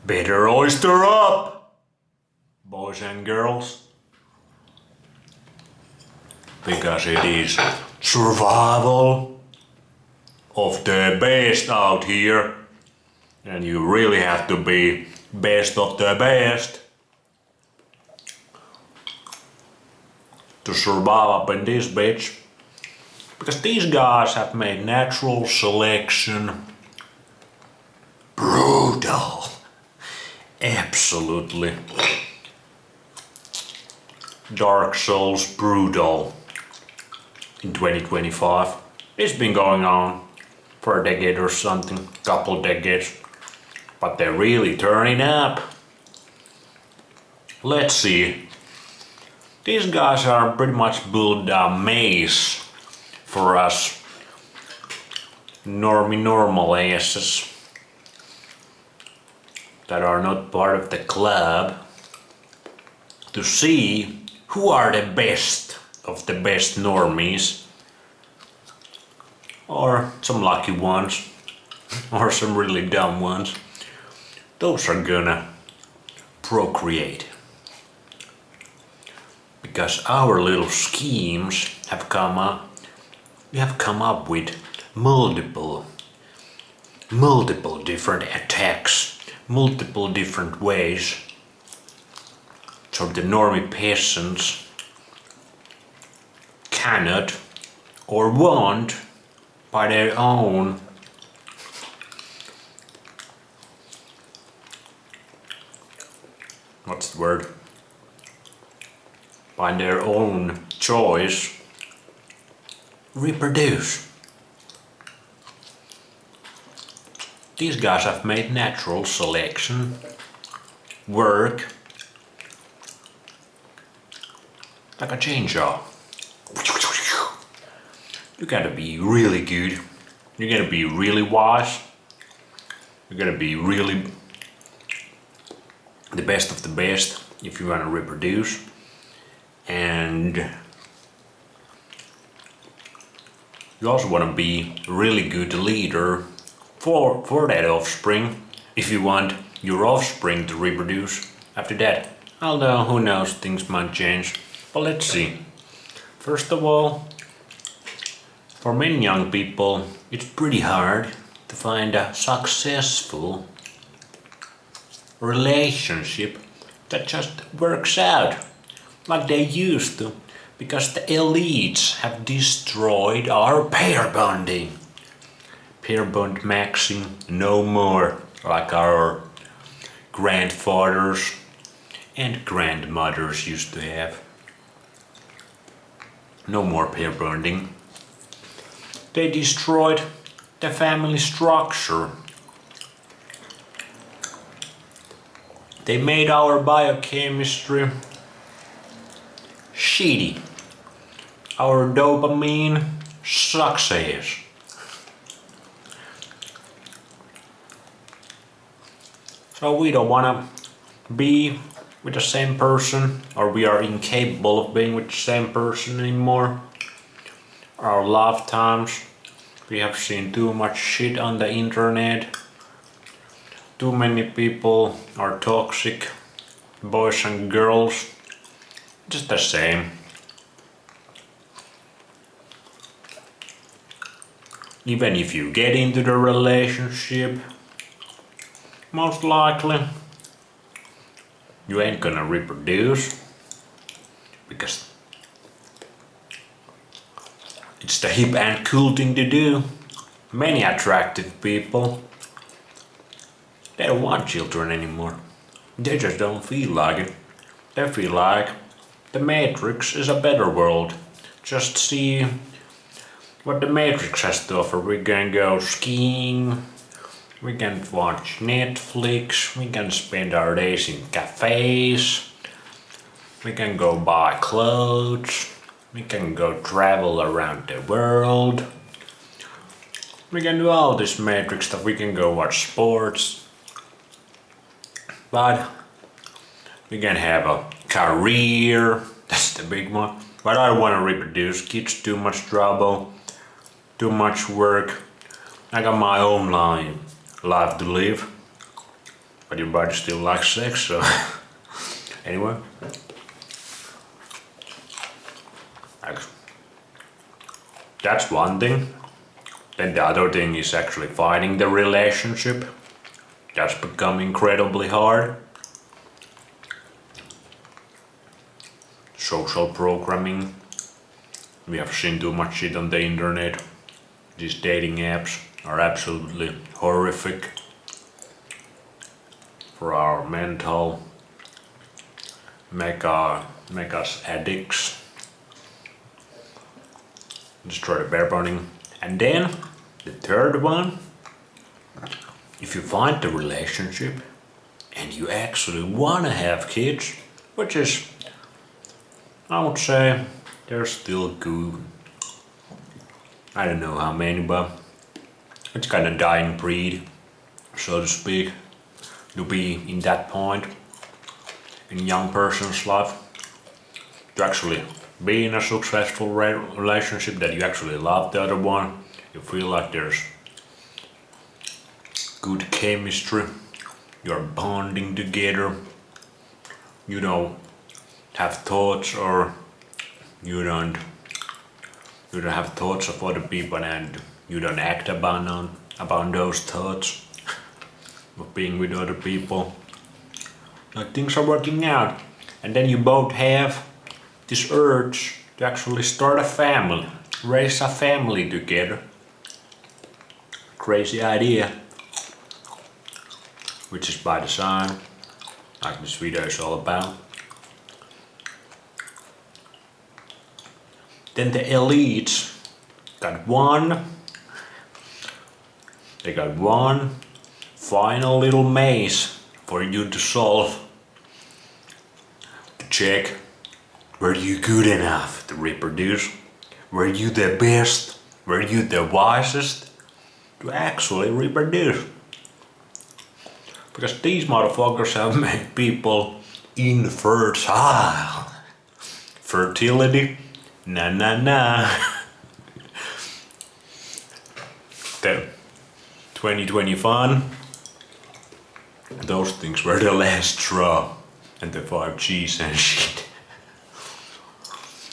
Better oyster up, boys and girls, because it is survival of the best out here, and you really have to be best of the best to survive up in this bitch, because these guys have made natural selection brutal. Absolutely. Dark Souls brutal in 2025. It's been going on for a decade or something, couple decades, but they're really turning up. Let's see. These guys are pretty much built a maze for us normal asses that are not part of the club to see who are the best of the best normies, or some lucky ones, or some really dumb ones. Those are gonna procreate, because our little schemes have come up. We have come up with multiple different attacks, multiple different ways, so the normie peasants cannot or won't by their own by their own choice reproduce. These guys have made natural selection work like a chainsaw. You gotta be really good. You gotta be really wise. You gotta be really the best of the best if you wanna reproduce. And you also wanna be a really good leader for that offspring, if you want your offspring to reproduce after that. Although, who knows, things might change. But let's see. First of all, for many young people, it's pretty hard to find a successful relationship that just works out like they used to, because the elites have destroyed our pair bonding. Pair bond maxing no more, like our grandfathers and grandmothers used to have. No more pair bonding. They destroyed the family structure. They made our biochemistry shitty. Our dopamine success. So we don't wanna be with the same person, or we are incapable of being with the same person anymore. Our lifetimes, we have seen too much shit on the internet. Too many people are toxic, boys and girls, just the same. Even if you get into the relationship, most likely you ain't gonna reproduce, because it's the hip and cool thing to do. Many attractive people, they don't want children anymore. They just don't feel like it. They feel like the Matrix is a better world. Just see what the Matrix has to offer. We can go skiing, we can watch Netflix, we can spend our days in cafes, we can go buy clothes, we can go travel around the world, we can do all this Matrix stuff, we can go watch sports, but we can have a career, that's the big one. But I don't want to reproduce, kids too much trouble, too much work. I got my own life to live. but your body still likes sex, so anyway. That's one thing. Then the other thing is actually finding the relationship. That's become incredibly hard. Social programming. We have seen too much shit on the internet. These dating apps are absolutely horrific for our mental, make us addicts, destroy the bear burning. And then the third one, if you find the relationship and you actually wanna have kids, which is, I would say, they're still good. I don't know how many, but it's kind of dying breed, so to speak, to be in that point in a young person's life, to actually be in a successful relationship, that you actually love the other one, you feel like there's good chemistry, you're bonding together, you don't have thoughts or you don't have thoughts of other people and you don't act upon those thoughts of being with other people. Like things are working out, and then you both have this urge to actually start a family, raise a family together. Crazy idea, which is by design, like this video is all about. Then the elites got one final little maze for you to solve, to check, were you good enough to reproduce? Were you the best? Were you the wisest to actually reproduce? Because these motherfuckers have made people infertile. Fertility? Nah. The 2020 fun, those things were the last straw, and the 5Gs and shit.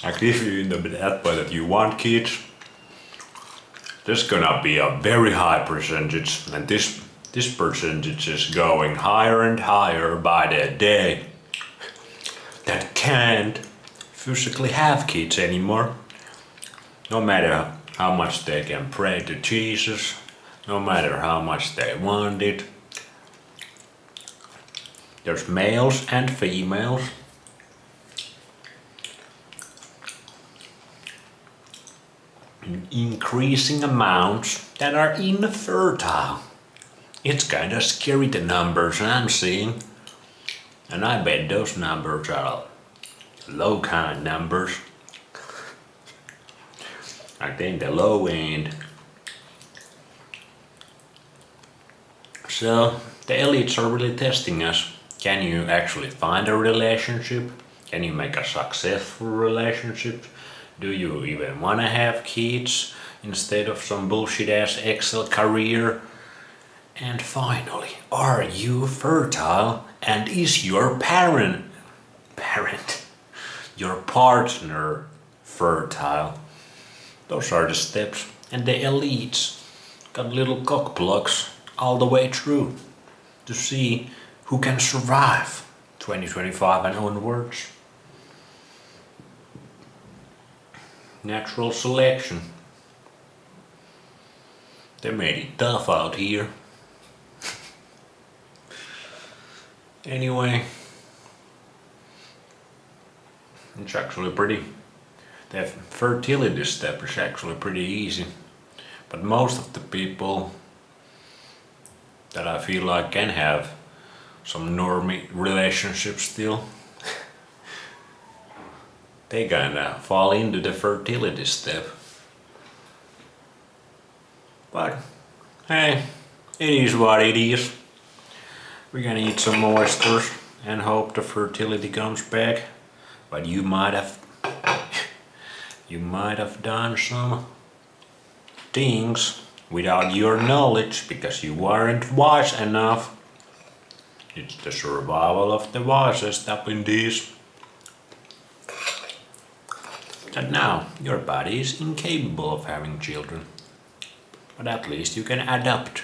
Like if you're in that point that you want kids, there's gonna be a very high percentage, and this percentage is going higher and higher by the day, that can't physically have kids anymore. No matter how much they can pray to Jesus, no matter how much they want it. There's males and females. In increasing amounts that are infertile. It's kinda scary, the numbers I'm seeing. And I bet those numbers are low kind numbers. I think the low end. So the elites are really testing us. Can you actually find a relationship? Can you make a successful relationship? Do you even want to have kids instead of some bullshit ass Excel career? And finally, are you fertile? And is your your partner fertile? Those are the steps. And the elites got little cock blocks all the way through to see who can survive 2025 and onwards. Natural selection. They made it tough out here. Anyway, it's actually the fertility step is actually pretty easy. But most of the people that I feel like can have some normie relationships still, they kinda fall into the fertility step. But hey, it is what it is. We're gonna eat some oysters and hope the fertility comes back. But you might have done some things without your knowledge because you weren't wise enough. It's the survival of the wisest up in these. That now your body is incapable of having children. But at least you can adapt.